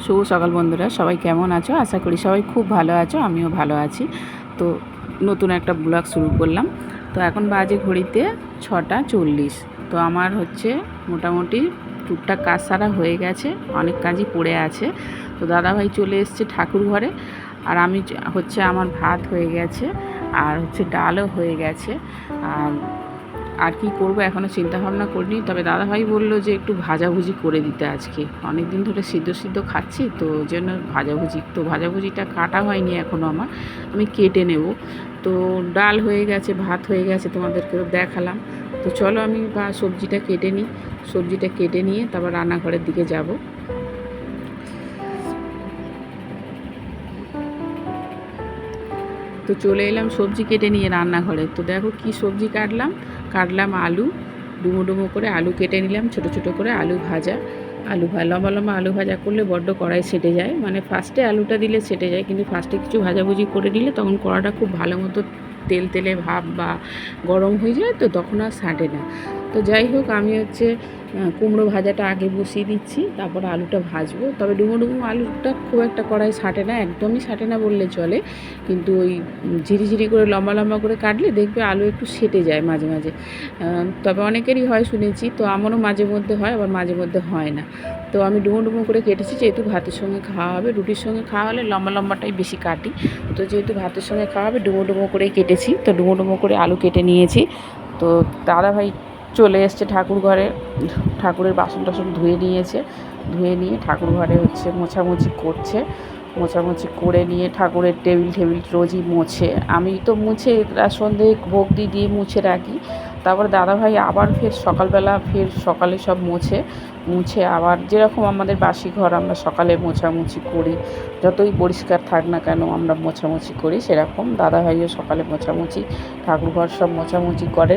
শুভ সকাল বন্ধুরা, সবাই কেমন আছো? আশা করি সবাই খুব ভালো আছো, আমিও ভালো আছি। তো নতুন একটা ব্লগ শুরু করলাম। তো এখন বাজে ঘড়িতে 6:40। তো আমার হচ্ছে মোটামুটি টুকটাক কাজ সারা হয়ে গেছে, অনেক কাজই পড়ে আছে। তো দাদাভাই চলে এসছে ঠাকুর ঘরে, আর আমি হচ্ছে আমার ভাত হয়ে গেছে, আর হচ্ছে ডালও হয়ে গেছে। আর কি করব এখনও চিন্তাভাবনা করিনি। তবে দাদাভাই বলল যে একটু ভাজাভুজি করে দিতে আজকে। অনেক দিন ধরে সিদ্ধ সিদ্ধ খাচ্ছি, তো ওই জন্য ভাজাভুজি। তো ভাজাভুজিটা কাটা হয়নি এখনও আমার, আমি কেটে নেব। তো ডাল হয়ে গেছে, ভাত হয়ে গেছে, তোমাদেরকেও দেখালাম। তো চলো আমি সবজিটা কেটে নিই। সবজিটা কেটে নিয়ে তারপর রান্নাঘরের দিকে যাব। তো চলে এলাম সবজি কেটে নিয়ে রান্নাঘরে। তো দেখো কি সবজি কাটলাম আলু, ডুমো ডুমো করে আলু কেটে নিলাম, ছোট ছোট করে আলু ভাজা। লম্বা লম্বা আলু ভাজা করলে বড্ড কড়াই সেটে যায়, মানে ফার্স্টে আলুটা দিলে সেটে যায়, কিন্তু ফার্স্টে কিছু ভাজাভুজি করে নিলে তখন কড়াটা খুব ভালো মতো তেল তেলে ভাব বা গরম হয়ে যায়, তো তখন আর সাঁটে না। তো যাই হোক, আমি হচ্ছে কুমড়ো ভাজাটা আগে বসিয়ে দিচ্ছি, তারপর আলুটা ভাজবো। তবে ডুমো ডুমো আলুটা খুব একটা কড়াই সাঁটে না, একদমই সাঁটে না বললে চলে। কিন্তু ওই ঝিরিঝিরি করে লম্বা লম্বা করে কাটলে দেখবে আলু একটু সেটে যায় মাঝে মাঝে। তবে অনেকেরই হয় শুনেছি, তো আমারও মাঝে মধ্যে হয়, আবার মাঝে মধ্যে হয় না। তো আমি ডুমো ডুমো করে কেটেছি, যেহেতু ভাতের সঙ্গে খাওয়া হবে। রুটির সঙ্গে খাওয়া হলে লম্বা লম্বাটাই বেশি কাটি। তো যেহেতু ভাতের সঙ্গে খাওয়া হবে, ডুমো ডুমো করেই কেটেছি। তো ডুমো ডুমো করে আলু কেটে নিয়েছি। তো দাদাভাই চলে এসছে ঠাকুর ঘরে, ঠাকুরের বাসন টাসন ধুয়ে নিয়েছে। ধুয়ে নিয়ে ঠাকুর ঘরে হচ্ছে মোছামুছি করছে। মোছামুছি করে নিয়ে ঠাকুরের টেবিল রোজই মোছে। আমি তো মুছে সন্ধে ভোগ দিয়ে মুছে রাখি। তারপর দাদাভাই আবার সকালে সব মুছে আবার যেরকম আমাদের বাসি ঘর আমরা সকালে মোছামুছি করি, যতই পরিষ্কার থাক না কেন আমরা মোছামুছি করি, সেরকম দাদাভাইও সকালে মোছামুছি, ঠাকুরঘর সব মোছামুছি করে,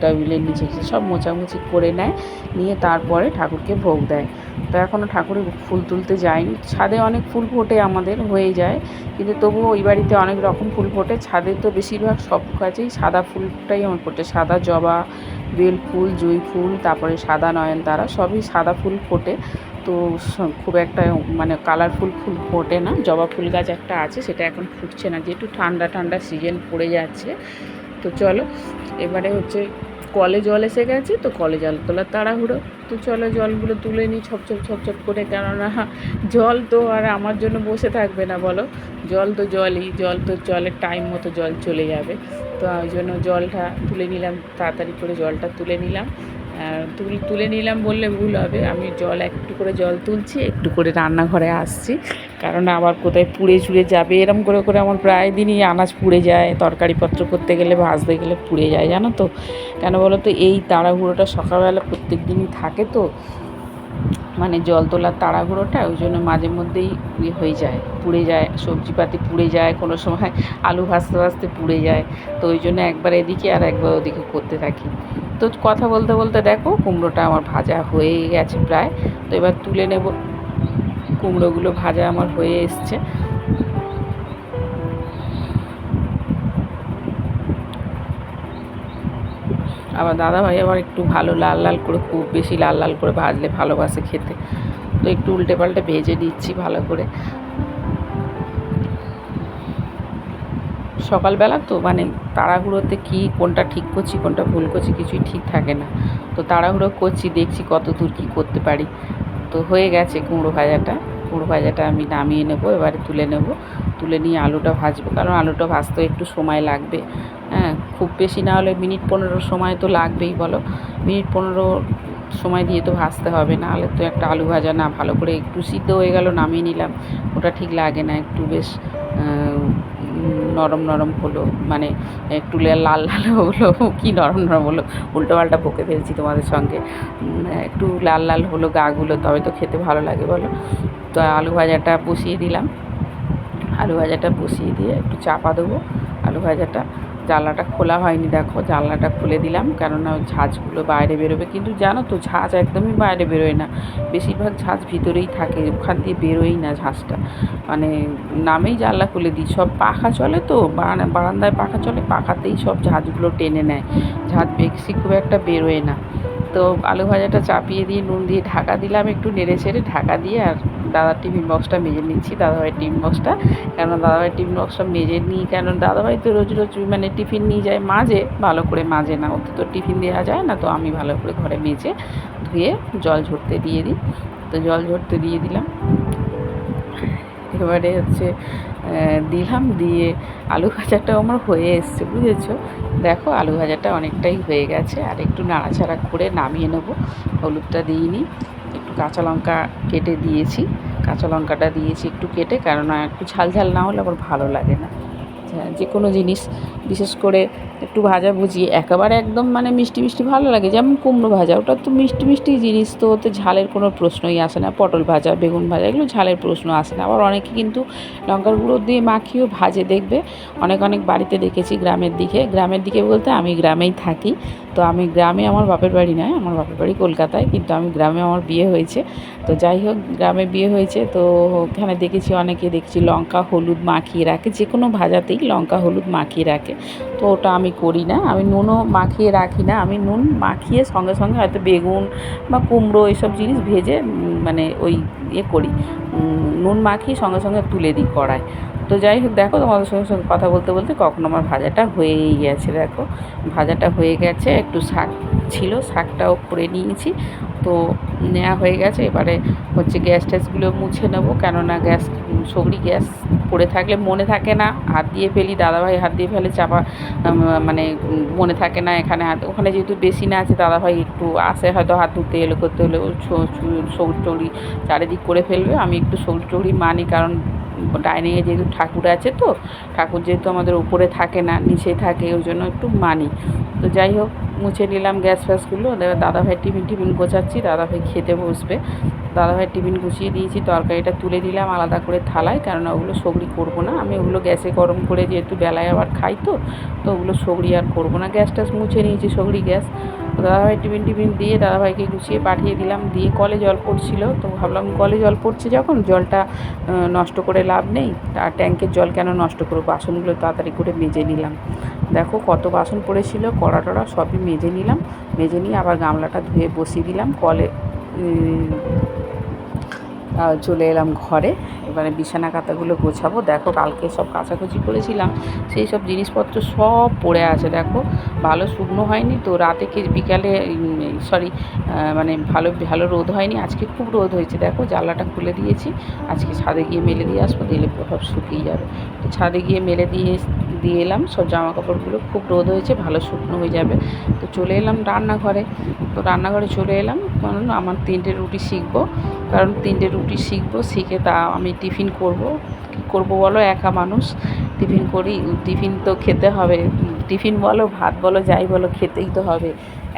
টেবিলের নিচে সব মোছামুছি করে নেয়। নিয়ে তারপরে ঠাকুরকে ভোগ দেয়। তো এখনও ঠাকুরের ফুল তুলতে যায়নি। ছাদে অনেক ফুল ফোটে, আমাদের হয়ে যায়, কিন্তু তবুও ওই বাড়িতে অনেক রকম ফুল ফোটে। ছাদে তো বেশিরভাগ সব গাছেই সাদা ফুলটাই আমার ফোটে, সাদা জবা, বেল ফুল, জুঁই ফুল, তারপরে সাদা নয়নতারা, সবই সাদা ফুল ফোটে। তো খুব একটা মানে কালারফুল ফুল ফোটে না। জবা ফুল গাছ একটা আছে, সেটা এখন ফুটছে না, যেহেতু ঠান্ডা ঠান্ডা সিজন পড়ে যাচ্ছে। তো চলো, এবারে হচ্ছে কলে জল এসে গেছে, তো কলে জল তোলার তাড়াহুড়ো। তো চলো জলগুলো তুলে নিই ছপছপ করে, কেননা জল তো আর আমার জন্য বসে থাকবে না বলো। জল তো জলের টাইম মতো জল চলে যাবে। তো ওই জন্য জলটা তুলে নিলাম, তাড়াতাড়ি করে জলটা তুলে নিলাম। তুলে নিলাম বললে ভুল হবে, আমি একটু করে জল তুলছি, একটু করে রান্নাঘরে আসছি, কারণ আবার কোথায় পুড়ে চুড়ে যাবে। এরম করে আমার প্রায় দিনই আনাজ পুড়ে যায়, তরকারিপত্র করতে গেলে, ভাজতে গেলে পুড়ে যায়, জানো তো। কেন বলো তো, এই তাড়াহুড়োটা সকালবেলা প্রত্যেক দিনই থাকে, তো মানে জল তোলার তাড়াহুড়োটা, ওই জন্য মাঝে মধ্যেই হয়ে যায়, পুড়ে যায়, সবজিপাতি পুড়ে যায়, কোনো সময় আলু ভাজতে পুড়ে যায়। তো ওই জন্য একবার এদিকে আর একবার ওদিকে করতে থাকি। তো কথা বলতে বলতে দেখো কুমড়োটা আমার ভাজা হয়ে গেছে প্রায়। তো এবার তুলে নেব। কুমড়োগুলো ভাজা আমার হয়ে এসছে। আবার দাদাভাই আবার একটু ভালো লাল করে, খুব বেশি লাল করে ভাজলে ভালোবাসে খেতে। তো একটু উল্টে পাল্টে ভেজে দিচ্ছি ভালো করে। সকালবেলা তো মানে তাড়াহুড়োতে কোনটা ঠিক করছি কোনটা ভুল করছি কিছুই ঠিক থাকে না। তো তাড়াহুড়ো করছি, দেখছি কত দূর কী করতে পারি। তো হয়ে গেছে কুমড়ো ভাজাটা আমি নামিয়ে নেব, এবারে তুলে নিয়ে আলুটা ভাজবো, কারণ আলুটা ভাজতেও একটু সময় লাগবে। হ্যাঁ, খুব বেশি না হলে মিনিট 15 সময় তো লাগবেই বলো। মিনিট 15 সময় দিয়ে তো ভাজতে হবে, না হলে তো একটা আলু ভাজা না ভালো করে একটু সিদ্ধ হয়ে গেল, নামিয়ে নিলাম, ওটা ঠিক লাগে না। একটু বেশ নরম হলো, মানে একটু লাল হলো, কি নরম হলো, উল্টোপাল্টা বকে ফেলছি তোমাদের সঙ্গে। একটু লাল হলো গাগুলো, তবে তো খেতে ভালো লাগে বলো। তো আলু ভাজাটা বসিয়ে দিয়ে একটু চাপা দেবো। আলু ভাজাটা, জানলাটা খোলা হয়নি, দেখো জানলাটা খুলে দিলাম, কেননা ঝাঁঝগুলো বাইরে বেরোবে। কিন্তু জানো তো, ঝাঁঝ একদমই বাইরে বেরোয় না, বেশিরভাগ ঝাঁঝ ভিতরেই থাকে, ওখান দিয়ে বেরোয়ই না ঝাঁঝটা। মানে নামেই জানলা খুলে দিই, সব পাখা চলে তো, বারান্দায় পাখা চলে, পাখাতেই সব ঝাঁঝগুলো টেনে নেয়, ঝাঁঝ বেশি খুব একটা বেরোয় না। তো আলু ভাজাটা চাপিয়ে দিয়ে নুন দিয়ে ঢাকা দিলাম, একটু নেড়ে ছেড়ে ঢাকা দিয়ে, আর দাদার টিফিন বক্সটা মেজে নিচ্ছি, দাদাভাইয়ের টিফিন বক্সটা। কেন দাদাভাইয়ের টিফিন বক্সটা মেজে নিই, কেন দাদাভাই তো রোজ রোজ মানে টিফিন নিয়ে যায়, মাঝে ভালো করে মাজে না, ওতে তো টিফিন দেওয়া যায় না, তো আমি ভালো করে ঘরে মেজে ধুয়ে জল ঝরতে দিয়ে দিই। তো জল ঝরতে দিয়ে দিলাম, এবারে হচ্ছে দিলাম, দিয়ে আলু ভাজাটাও আমার হয়ে এসছে, বুঝেছো। দেখো আলু ভাজাটা অনেকটাই হয়ে গেছে, আর একটু নাড়াচাড়া করে নামিয়ে নেবো। হলুদটা দিইনি, একটু কাঁচা লঙ্কা কেটে দিয়েছি, কাঁচা লঙ্কাটা দিয়েছি একটু কেটে, কেননা একটু ঝাল ঝাল না হলে আবার ভালো লাগে না। যে কোনো জিনিস বিশেষ করে একটু ভাজাভুজি একেবারে একদম মানে মিষ্টি মিষ্টি ভালো লাগে, যেমন কুমড়ো ভাজা, ওটা তো মিষ্টি মিষ্টি জিনিস, তো ওতে ঝালের কোনো প্রশ্নই আসে না। পটল ভাজা, বেগুন ভাজা, এগুলো ঝালের প্রশ্ন আসে না। আবার অনেকে কিন্তু লঙ্কার গুঁড়ো দিয়ে মাখিয়েও ভাজে, দেখবে অনেক অনেক বাড়িতে দেখেছি গ্রামের দিকে বলতে আমি গ্রামেই থাকি। তো আমি গ্রামে, আমার বাপের বাড়ি নয়, আমার বাপের বাড়ি কলকাতায়, কিন্তু আমি গ্রামে আমার বিয়ে হয়েছে। তো যাই হোক, গ্রামে বিয়ে হয়েছে, তো ওখানে দেখেছি অনেকে দেখছি লঙ্কা হলুদ মাখিয়ে রাখে, যে কোনো ভাজাতেই লঙ্কা হলুদ মাখিয়ে রাখে। তো ওটা আমি করি না, আমি নুনও মাখিয়ে রাখি না, আমি নুন মাখিয়ে সঙ্গে সঙ্গে হয়তো বেগুন বা কুমড়ো এইসব জিনিস ভেজে মানে ওই করি, নুন মাখিয়ে সঙ্গে সঙ্গে তুলে দিই কড়ায়। তো যাই হোক, দেখো তোমাদের সঙ্গে সঙ্গে কথা বলতে বলতে কখনো আমার ভাজাটা হয়েই গেছে। দেখো ভাজাটা হয়ে গেছে, একটু শাক ছিল, শাকটাও করে নিয়েছি, তো নেওয়া হয়ে গেছে। এবারে হচ্ছে গ্যাস ট্যাসগুলো মুছে নেবো, কেননা গ্যাস সগড়ি গ্যাস পড়ে থাকলে মনে থাকে না, হাত দিয়ে ফেলি, দাদাভাই হাত দিয়ে ফেলে চাপা, মানে মনে থাকে না এখানে হাত, ওখানে যেহেতু বেশি না আছে, দাদাভাই একটু আসে হয়তো হাত ধুতে এলো করতে হলে সগড়ি টগড়ি চারিদিক করে ফেলবে। আমি একটু সগড়ি টগড়ি মানি, কারণ ডাইনিংয়ে যেহেতু ঠাকুর আছে, তো ঠাকুর যেহেতু আমাদের উপরে থাকে না নিচেই থাকে, ওই জন্য একটু মানি। তো যাই হোক, মুছে নিলাম গ্যাস ফ্যাসগুলো। দাদাভাই টিফিন গোছাচ্ছি, দাদাভাই খেতে বসবে। দাদাভাই টিফিন গুছিয়ে দিয়েছি, তরকারিটা তুলে দিলাম আলাদা করে থালায়, কেননা ওগুলো সগড়ি করবো না আমি, ওগুলো গ্যাসে গরম করে যেহেতু বেলায় আবার খাই, তো ওগুলো সগড়ি আর করবো না। গ্যাস ট্যাস মুছে নিয়েছি, সগড়ি গ্যাস। তো দাদাভাই টিফিন দিয়ে দাদাভাইকে গুছিয়ে পাঠিয়ে দিলাম, দিয়ে কলে জল পড়ছিল, তো ভাবলাম কলে জল পড়ছে যখন, জলটা নষ্ট করে লাভ নেই, আর ট্যাঙ্কের জল কেন নষ্ট করবো, বাসনগুলো তাড়াতাড়ি করে মেজে নিলাম। দেখো কত বাসন পড়েছিল, কড়া টড়া সবই মেজে নিলাম, মেজে নিয়ে আবার গামলাটা ধুয়ে বসিয়ে দিলাম কলে। চলে এলাম ঘরে, এবারে বিছানা কাঁথাগুলো গোছাবো। দেখো কালকে সব কাচাকুচি করেছিলাম, সেই সব জিনিসপত্র সব পড়ে আছে, দেখো ভালো শুকনো হয়নি, তো রাতে বিকালে সরি মানে ভালো রোদ হয়নি, আজকে খুব রোদ হয়েছে। দেখো জানলাটা খুলে দিয়েছি, আজকে ছাদে গিয়ে মেলে দিয়ে আসবো, দিলে সব শুকিয়ে যাবে। তো ছাদে গিয়ে মেলে দিয়ে এলাম সব জামা কাপড়গুলো, খুব রোদ হয়েছে, ভালো শুকনো হয়ে যাবে। তো চলে এলাম রান্নাঘরে, তো রান্নাঘরে চলে এলাম, কারণ আমার 3টে রুটি শিখবো, কারণ 3টে রুটি শিখে তা আমি টিফিন করব। কী করবো বলো, একা মানুষ, টিফিন করি, টিফিন তো খেতে হবে, টিফিন বলো ভাত বলো যাই বলো খেতেই তো হবে,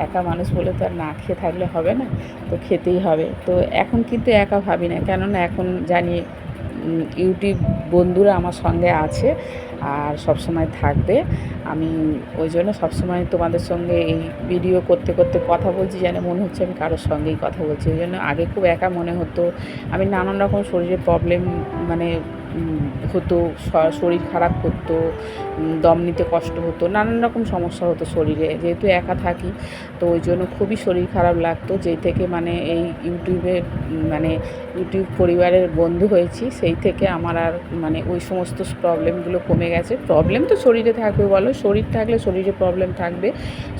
একা মানুষ বলে তো আর না খেয়ে থাকলে হবে না, তো খেতেই হবে। তো এখন কিন্তু একা ভাবি না, কেননা এখন জানি ইউটিউব বন্ধুরা আমার সঙ্গে আছে আর সবসময় থাকবে। আমি ওই জন্য সবসময় তোমাদের সঙ্গে এই ভিডিও করতে করতে কথা বলছি, যেন মনে হচ্ছে আমি কারোর সঙ্গেই কথা বলছি। ওই জন্য আগে খুব একা মনে হতো, আমি নানান রকম শরীরে প্রবলেম মানে হতো, শরীর খারাপ করতো, দম নিতে কষ্ট হতো, নানান রকম সমস্যা হতো শরীরে, যেহেতু একা থাকি, তো ওই জন্য খুবই শরীর খারাপ লাগতো। যেই থেকে মানে এই ইউটিউব পরিবারের বন্ধু হয়েছি, সেই থেকে আমার আর মানে ওই সমস্ত প্রবলেমগুলো কমে গেছে। প্রবলেম তো শরীরে থাকবে বলো, শরীর থাকলে শরীরে প্রবলেম থাকবে,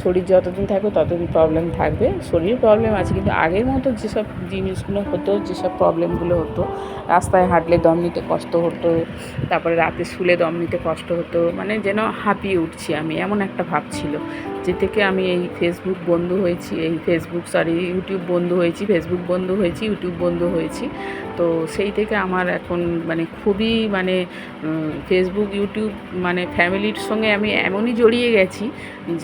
শরীর যতদিন থাকবে ততদিন প্রবলেম থাকবে, শরীরে প্রবলেম আছে, কিন্তু আগের মতো যেসব জিনিসগুলো হতো, যেসব প্রবলেমগুলো হতো, রাস্তায় হাঁটলে দম নিতে কষ্ট হতো, তারপরে রাতে শুলে দম নিতে কষ্ট হতো, মানে যেন হাঁপিয়ে উঠছি আমি, এমন একটা ভাব ছিল। যে থেকে আমি এই ইউটিউব বন্ধু হয়েছি, ফেসবুক বন্ধু হয়েছি, ইউটিউব বন্ধু হয়েছি। তো সেই থেকে আমার এখন মানে খুবই মানে ফেসবুক ইউটিউব মানে ফ্যামিলির সঙ্গে আমি এমনই জড়িয়ে গেছি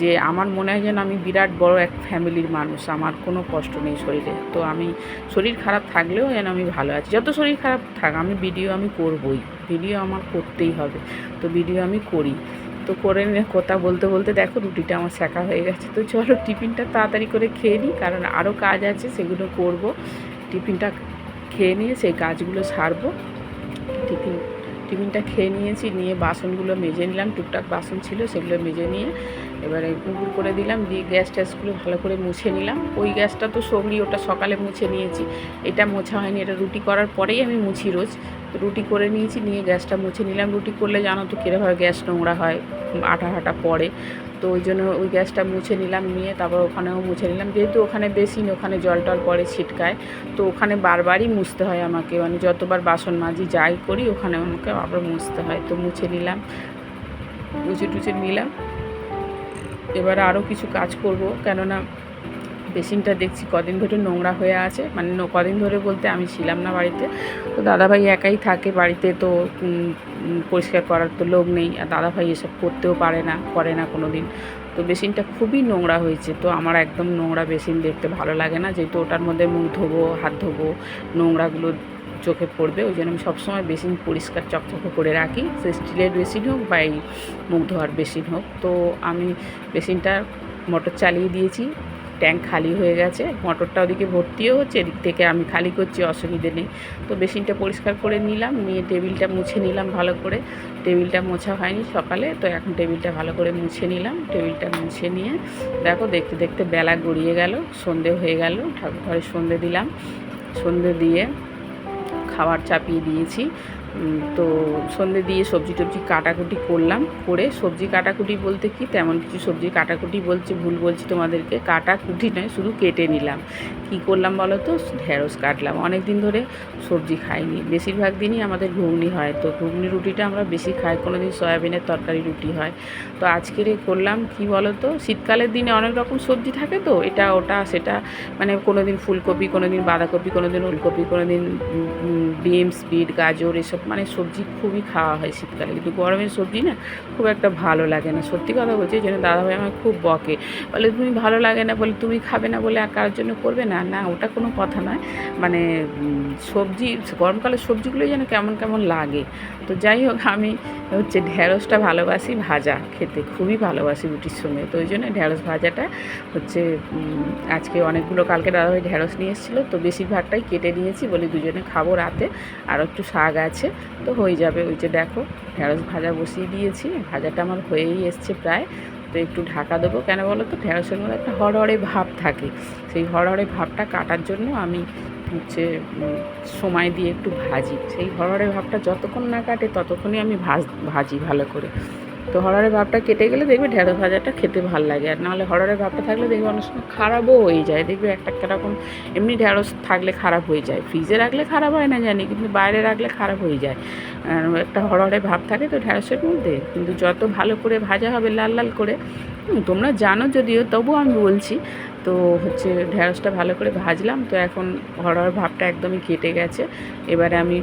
যে আমার মনে হয় যেন আমি বিরাট বড় এক ফ্যামিলির মানুষ, আমার কোনো কষ্ট নেই শরীরে। তো আমি শরীর খারাপ থাকলেও যেন আমি ভালো আছি, যত শরীর খারাপ থাক আমি ভিডিও আমি করবই, ভিডিও আমার করতেই হবে, তো ভিডিও আমি করি। তো করে নিয়ে কথা বলতে বলতে দেখো রুটিটা আমার সেঁকা হয়ে গেছে। তো চলো টিফিনটা তাড়াতাড়ি করে খেয়ে নিই, কারণ আরও কাজ আছে সেগুলো করব। টিফিনটা খেয়ে নিয়ে সেই কাজগুলো সারবো। টিফিনটা খেয়ে নিয়েছি, নিয়ে বাসনগুলো মেজে নিলাম, টুকটাক বাসন ছিল সেগুলো মেজে নিয়ে এবারে গুঁড়ো করে দিলাম, দিয়ে গ্যাস ট্যাসগুলো ভালো করে মুছে নিলাম। ওই গ্যাসটা তো সবরি, ওটা সকালে মুছে নিয়েছি, এটা মোছা হয়নি, এটা রুটি করার পরেই আমি মুছি রোজ। তো রুটি করে নিয়েছি, নিয়ে গ্যাসটা মুছে নিলাম। রুটি করলে জানো তো কীরকমভাবে গ্যাস নোংরা হয়, আঠা আঠা পড়ে। তো ওই জন্য ওই গ্যাসটা মুছে নিলাম, নিয়ে তারপর ওখানেও মুছে নিলাম। যেহেতু ওখানে বেসিন, ওখানে জল টল পড়ে ছিটকায়, তো ওখানে বারবারই মুছতে হয় আমাকে, মানে যতবার বাসন মাজি যাই করি ওখানে আমাকে আবার মুছতে হয়। তো মুছে নিলাম, মুছে টুছে নিলাম। এবার আরও কিছু কাজ করব, কেননা বেসিনটা দেখছি কদিন ধরে নোংরা হয়ে আছে। মানে কদিন ধরে বলতে আমি ছিলাম না বাড়িতে, তো দাদাভাই একাই থাকে বাড়িতে, তো পরিষ্কার করার তো লোক নেই, আর দাদাভাই এসব করতেও পারে না, করে না কোনো দিন। তো বেসিনটা খুবই নোংরা হয়েছে। তো আমার একদম নোংরা বেসিন দেখতে ভালো লাগে না, যেহেতু ওটার মধ্যে মুখ ধোবো, হাত ধোবো, নোংরাগুলো চোখে পড়বে। ওই জন্য আমি সবসময় বেসিন পরিষ্কার চকচকে করে রাখি, সে স্টিলের বেসিন হোক বা এই মুখ ধোয়ার বেসিন হোক। তো আমি বেসিনটা মোটর চালিয়ে দিয়েছি, ট্যাঙ্ক খালি হয়ে গেছে, মোটরটা ওদিকে ভর্তিও হচ্ছে, এদিক থেকে আমি খালি করছি, অসুবিধে নেই। তো বেসিনটা পরিষ্কার করে নিলাম, নিয়ে টেবিলটা মুছে নিলাম ভালো করে। টেবিলটা মোছা হয়নি সকালে, তো এখন টেবিলটা ভালো করে মুছে নিলাম। টেবিলটা মুছে নিয়ে দেখো দেখতে দেখতে বেলা গড়িয়ে গেল, সন্ধে হয়ে গেল। ঠাকুর ঘরে সন্ধে দিলাম, সন্ধে দিয়ে খাবার চাপিয়ে দিয়েছি। তো সন্ধে দিয়ে সবজি টবজি কাটাকুটি করলাম, করে সবজি কাটাকুটি বলতে কি তেমন কিছু সবজি কাটাকুটি বলছি, ভুল বলছি তোমাদেরকে, কাটাকুটি নয়, শুধু কেটে নিলাম। কি করলাম বলো তো, ঢেঁড়স কাটলাম। অনেক দিন ধরে সবজি খাইনি, বেশিরভাগ দিনই আমাদের ঘুগনি হয়, তো ঘুগনি রুটিটা আমরা বেশি খাই, কোনো দিন সয়াবিনের তরকারি রুটি হয়। তো আজকের করলাম কি বলো তো, শীতকালের দিনে অনেক রকম সবজি থাকে, তো এটা ওটা সেটা, মানে কোনো দিন ফুলকপি, কোনো দিন বাঁধাকপি, কোনো দিন ওলকপি, কোনো দিন বিনস, বিট, গাজর, এসব মানে সবজি খুবই খাওয়া হয় শীতকালে। কিন্তু গরমের সবজি না খুব একটা ভালো লাগে না, সত্যি কথা বলছি। এই জন্য দাদাভাই আমায় খুব বকে, বলে তুমি ভালো লাগে না বলে, তুমি খাবে না বলে আর কারোর জন্য করবে না। না, ওটা কোনো কথা নয়, মানে সবজি গরমকালের সবজিগুলোই যেন কেমন কেমন লাগে। তো যাই হোক, আমি হচ্ছে ঢ্যাঁড়সটা ভালোবাসি, ভাজা খেতে খুবই ভালোবাসি রুটির সঙ্গে। তো ওই জন্য ঢ্যাঁড়স ভাজাটা হচ্ছে আজকে অনেকগুলো, কালকে দাদাভাই ঢ্যাঁড়স নিয়ে এসেছিলো, তো বেশিরভাগটাই কেটে নিয়েছি, বলি দুজনে খাবো রাতে, আর একটু শাক আছে, তো হয়ে যাবে। ওই যে দেখো ঢ্যাঁড়স ভাজা বসিয়ে দিয়েছি, ভাজাটা আমার হয়েই এসছে প্রায়। তো একটু ঢাকা দেবো, কেন বলো তো, ঢ্যাঁড়সের মধ্যে একটা হড়হড়ে ভাব থাকে, সেই হড়হড়ে ভাবটা কাটার জন্য আমি হচ্ছে সময় দিয়ে একটু ভাজি। সেই হড়হড়ে ভাবটা যতক্ষণ না কাটে ততক্ষণই আমি ভাজি ভালো করে। তো হড়হড়ে ভাবটা কেটে গেলে দেখবে ঢেঁড়স ভাজাটা খেতে ভালো লাগে। আর নাহলে হড়হড়ে ভাবটা থাকলে দেখবে অনেক সময় খারাপও হয়ে যায়, দেখবে একটা কীরকম, এমনি ঢেঁড়স থাকলে খারাপ হয়ে যায়, ফ্রিজে রাখলে খারাপ হয় না জানি, কিন্তু বাইরে রাখলে খারাপ হয়ে যায়। একটা হড়হড়ে ভাব থাকে তো ঢেঁড়সের মধ্যে, কিন্তু যত ভালো করে ভাজা হবে লাল লাল করে, তোমরা জানো যদিও, তবুও আমি বলছি। তো হচ্ছে ঢেঁড়সটা ভালো করে ভাজলাম, তো এখন হড়হড়ে ভাবটা একদমই কেটে গেছে। এবারে আমি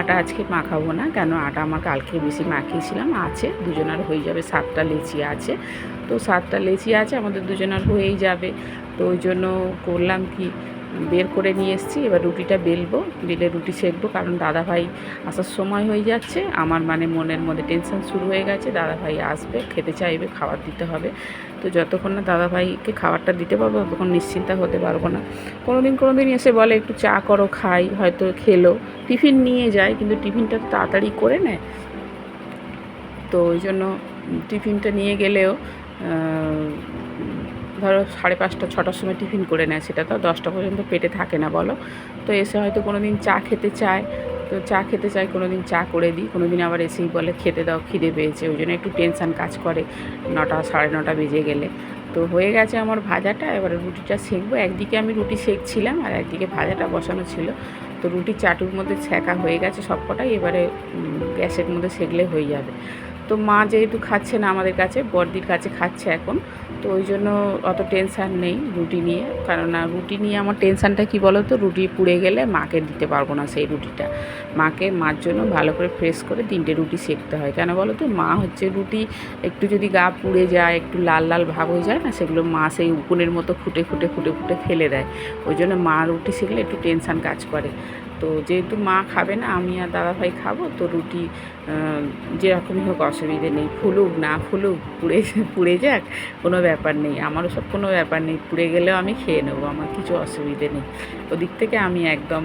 আটা আজকে মাখাবো না, কেন আটা আমার কালকে বেশি মাখিয়েছিলাম, আছে দুজনার হয়ে যাবে। 7টা লেচি আছে, তো 7টা লেচি আছে, আমাদের দুজনার হয়েই যাবে। তো ওই জন্য করলাম কি, বের করে নিয়ে এসেছি। এবার রুটিটা বেলবো, বেলে রুটি সেঁকবো, কারণ দাদাভাই আসার সময় হয়ে যাচ্ছে। আমার মানে মনের মধ্যে টেনশন শুরু হয়ে গেছে, দাদাভাই আসবে, খেতে চাইবে, খাবার দিতে হবে। তো যতক্ষণ না দাদাভাইকে খাবারটা দিতে পারবো ততক্ষণ নিশ্চিন্তা হতে পারবো না। কোনো দিন এসে বলে একটু চা করো, খাই, হয়তো খেলো, টিফিন নিয়ে যায়, কিন্তু টিফিনটা তাড়াতাড়ি করে নেয়। তো ওই জন্য টিফিনটা নিয়ে গেলেও ধরো 5:30 6টার সময় টিফিন করে নেয়, সেটা তো 10টা পর্যন্ত পেটে থাকে না বলো। তো এসে হয়তো কোনো দিন চা খেতে চায়, তো চা খেতে চায়, কোনো দিন চা করে দিই, কোনো দিন আবার এসেই বলে খেতে দাও, খিদে পেয়েছে। ওই জন্য একটু টেনশান কাজ করে 9টা 9:30 বেজে গেলে। তো হয়ে গেছে আমার ভাজাটা, এবারে রুটিটা সেঁকবো। একদিকে আমি রুটি সেঁকছিলাম আর একদিকে ভাজাটা বসানো ছিল। তো রুটি চাটুর মধ্যে সেঁকা হয়ে গেছে সবকটাই, এবারে গ্যাসের মধ্যে সেঁকলে হয়ে যাবে। তো মা যেহেতু খাচ্ছে না আমাদের কাছে, বড়দির কাছে খাচ্ছে এখন, তো ওই জন্য অত টেনশান নেই রুটি নিয়ে। কারণ রুটি নিয়ে আমার টেনশানটা কী বলো তো, রুটি পুড়ে গেলে মাকে দিতে পারবো না সেই রুটিটা। মার জন্য ভালো করে ফ্রেশ করে 3টে রুটি সেঁকতে হয়। কেন বলো তো, মা হচ্ছে রুটি একটু যদি গা পুড়ে যায়, একটু লাল লাল ভাব হয়ে যায় না, সেগুলো মা সেই উকুনের মতো ফুটে ফুটে ফেলে দেয়। ওই জন্য মা রুটি সেঁকলে একটু টেনশান কাজ করে। তো যেহেতু মা খাবে না, আমি আর দাদাভাই খাবো, তো রুটি যেরকমই হোক অসুবিধে নেই, ফুলুক না ফুলুক, পুড়ে যাক, কোনো ব্যাপার নেই, আমার ওসব কোনো ব্যাপার নেই, পুড়ে গেলেও আমি খেয়ে নেবো, আমার কিছু অসুবিধে নেই। ওদিক থেকে আমি একদম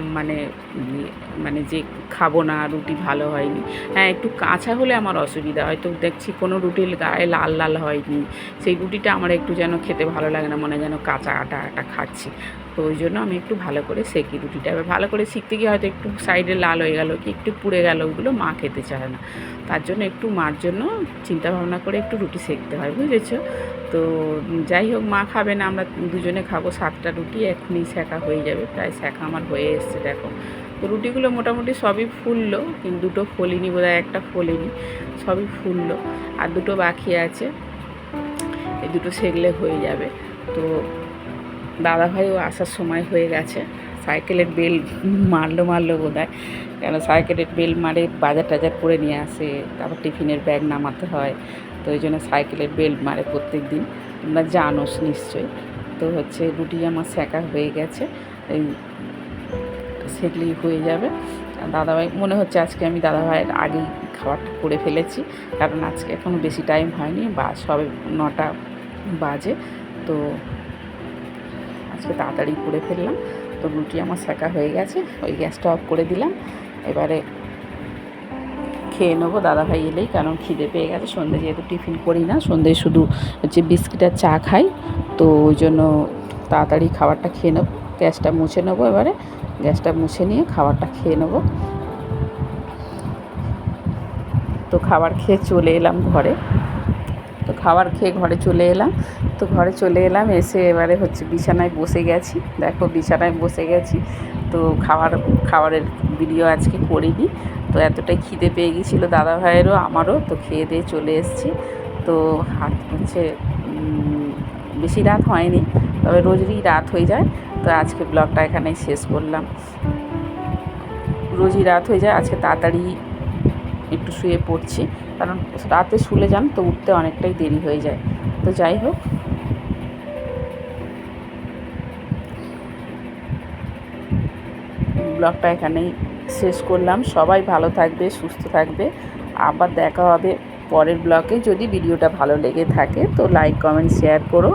মানে যে খাবো না, রুটি ভালো হয়নি, হ্যাঁ একটু কাঁচা হলে আমার অসুবিধা, হয়তো দেখছি কোনো রুটির গায়ে লাল লাল হয়নি, সেই রুটিটা আমার একটু যেন খেতে ভালো লাগে না, মনে যেন কাঁচা আটা আটা খাচ্ছি। তো ওই জন্য আমি একটু ভালো করে সেঁকি রুটিটা। এবার ভালো করে শিখতে গিয়ে হয়তো একটু সাইডে লাল হয়ে গেল কি একটু পুড়ে গেল, ওগুলো মা খেতে চায় না, তার জন্য একটু মার জন্য চিন্তা ভাবনা করে একটু রুটি সেঁকতে হয়, বুঝেছো? তো যাই হোক, মা খাবে না, আমরা দুজনে খাবো। 7টা রুটি এখনই সেঁকা হয়ে যাবে, প্রায় সেঁকা আমার হয়ে এসছে দেখো। তো রুটিগুলো মোটামুটি সবই ফুললো, কিন্তু দুটো ফোলেনি, বোধহয় একটা ফোলেনি, সবই ফুললো, আর দুটো বাকি আছে, এই দুটো সেঁকলে হয়ে যাবে। তো দাদাভাইও আসার সময় হয়ে গেছে, সাইকেলের বেল মারলো বোধহয়, কেন সাইকেলের বেল মারে, বাজার টাজার করে নিয়ে আসে, তারপর টিফিনের ব্যাগ নামাতে হয়, তো ওই জন্য সাইকেলের বেল মারে প্রত্যেক দিন, তোমরা জানোস নিশ্চয়ই। তো হচ্ছে রুটি আমার সেঁকা হয়ে গেছে, এই সেঁকলেই হয়ে যাবে। দাদাভাই মনে হচ্ছে আজকে আমি দাদাভাইয়ের আগেই খাবারটা করে ফেলেছি, কারণ আজকে এখনও বেশি টাইম হয়নি, বা সবে 9টা বাজে, তো আজকে তাড়াতাড়ি করে ফেললাম। তো রুটি আমার সেঁকা হয়ে গেছে, ওই গ্যাসটা অফ করে দিলাম, এবারে খেয়ে নেবো দাদাভাই এলেই, কারণ খিদে পেয়ে গেছে। সন্ধ্যে যেহেতু টিফিন করি না, সন্ধ্যে শুধু হচ্ছে বিস্কিট আর চা খাই, তো ওই জন্য তাড়াতাড়ি খাবারটা খেয়ে নেবো। গ্যাসটা মুছে নেবো, এবারে গ্যাসটা মুছে নিয়ে খাবারটা খেয়ে নেবো। তো খাবার খেয়ে চলে এলাম ঘরে, তো খাবার খেয়ে ঘরে চলে এলাম, তো ঘরে চলে এলাম, এসে এবারে হচ্ছে বিছানায় বসে গেছি, দেখো বিছানায় বসে গেছি। তো খাবারের ভিডিও আজকে করিনি, তো এতটাই খিদে পেয়ে গিয়েছিলো দাদাভাইয়েরও আমারও, তো খেয়ে দিয়ে চলে এসেছি। তো হাত হচ্ছে বেশি রাত হয়নি, তবে রোজই রাত হয়ে যায়। তো আজকে ব্লগটা এখানেই শেষ করলাম, রোজই রাত হয়ে যায়, আজকে তাড়াতাড়ি একটু শুয়ে পড়ছি, কারণ রাতে শুলে যান তো উঠতে অনেকটাই দেরি হয়ে যায়। তো যাই হোক, ব্লগটা এখানেই শেষ করলাম। সবাই ভালো থাকবে, সুস্থ থাকবে, আবার দেখা হবে পরের ব্লগে। যদি ভিডিওটা ভালো লেগে থাকে তো লাইক কমেন্ট শেয়ার করো।